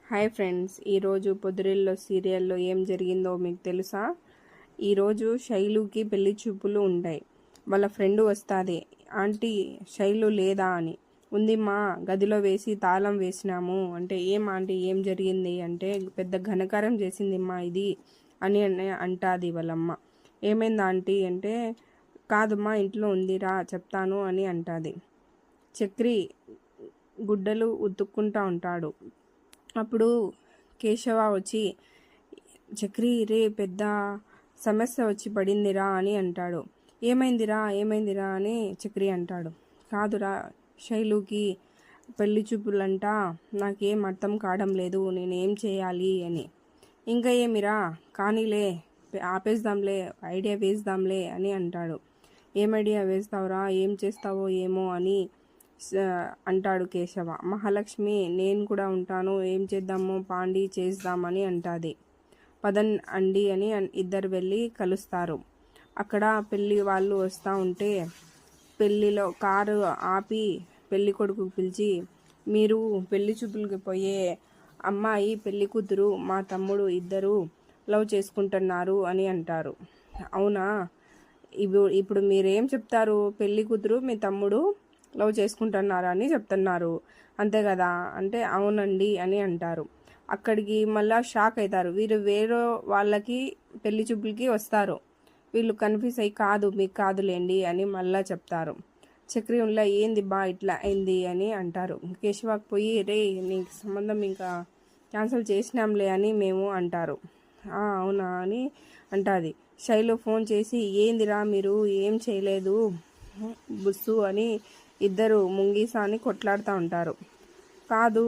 Hi friends, ఈరోజు పొద్దురిల్లో సీరియల్లో ఏం జరిగిందో మీకు తెలుసా? ఈరోజు శైలుకి పెళ్లి చూపులు ఉంటాయి. వాళ్ళ ఫ్రెండ్ వస్తుంది, ఆంటీ శైలు లేదా అని. ఉంది మా గదిలో వేసి తాళం వేసినాము అంటే, ఏం ఆంటీ ఏం జరిగింది అంటే, పెద్ద ఘనకారం చేసింది మా ఇది అని అంటాది వాళ్ళమ్మ. ఏమైంది ఆంటీ అంటే, కాదమ్మా ఇంట్లో ఉందిరా చెప్తాను అని అంటాది. చక్రి గుడ్డలు ఉతుక్కుంటా ఉంటాడు. అప్పుడు కేశవ వచ్చి, చక్రి రే పెద్ద సమస్య వచ్చి పడిందిరా అని అంటాడు. ఏమైందిరా అని చక్రి అంటాడు. కాదురా, శైలుకి పెళ్లి చూపులంట, నాకేం అర్థం కావడం లేదు, నేనేం చేయాలి అని. ఇంకా ఏమిరా, కానీలే ఆపేద్దాంలే, ఐడియా వేద్దాంలే అని అంటాడు. ఏం ఐడియా వేస్తావురా, ఏం చేస్తావో ఏమో అని అంటాడు కేశవ. మహాలక్ష్మి నేను కూడా ఉంటాను, ఏం చేద్దామో పాండి చేద్దామని అంటాది. పదన్ అండి అని ఇద్దరు వెళ్ళి కలుస్తారు. అక్కడ పెళ్ళి వాళ్ళు వస్తూ ఉంటే పెళ్ళిలో కారు ఆపి పెళ్ళి కొడుకు పిలిచి, మీరు పెళ్లి చూపులకి పోయే అమ్మాయి పెళ్లి కూతురు మా తమ్ముడు ఇద్దరు లవ్ చేసుకుంటున్నారు అని అంటారు. అవునా, ఇప్పుడు మీరేం చెప్తారు? పెళ్లి కూతురు మీ తమ్ముడు లవ్ చేసుకుంటున్నారా అని చెప్తున్నారు అంతే కదా అంటే, అవునండి అని అంటారు. అక్కడికి మళ్ళా షాక్ అవుతారు. వీరు వేరే వాళ్ళకి పెళ్లి చూపులకి వస్తారు. వీళ్ళు కన్ఫ్యూజ్ అయ్యి, కాదు మీకు కాదులేండి అని మళ్ళా చెప్తారు. చక్రియుల్లా ఏంది బా ఇట్లా అయింది అని అంటారు. కేశవాకి పోయి, రే నీకు సంబంధం ఇంకా క్యాన్సిల్ చేసినాంలే అని మేము అంటారు. అవునా అని అంటుంది. శైలు ఫోన్ చేసి, ఏందిరా మీరు ఏం చేయలేదు బుస్సు అని ఇద్దరు ముంగీసా అని కొట్లాడుతూ ఉంటారు. కాదు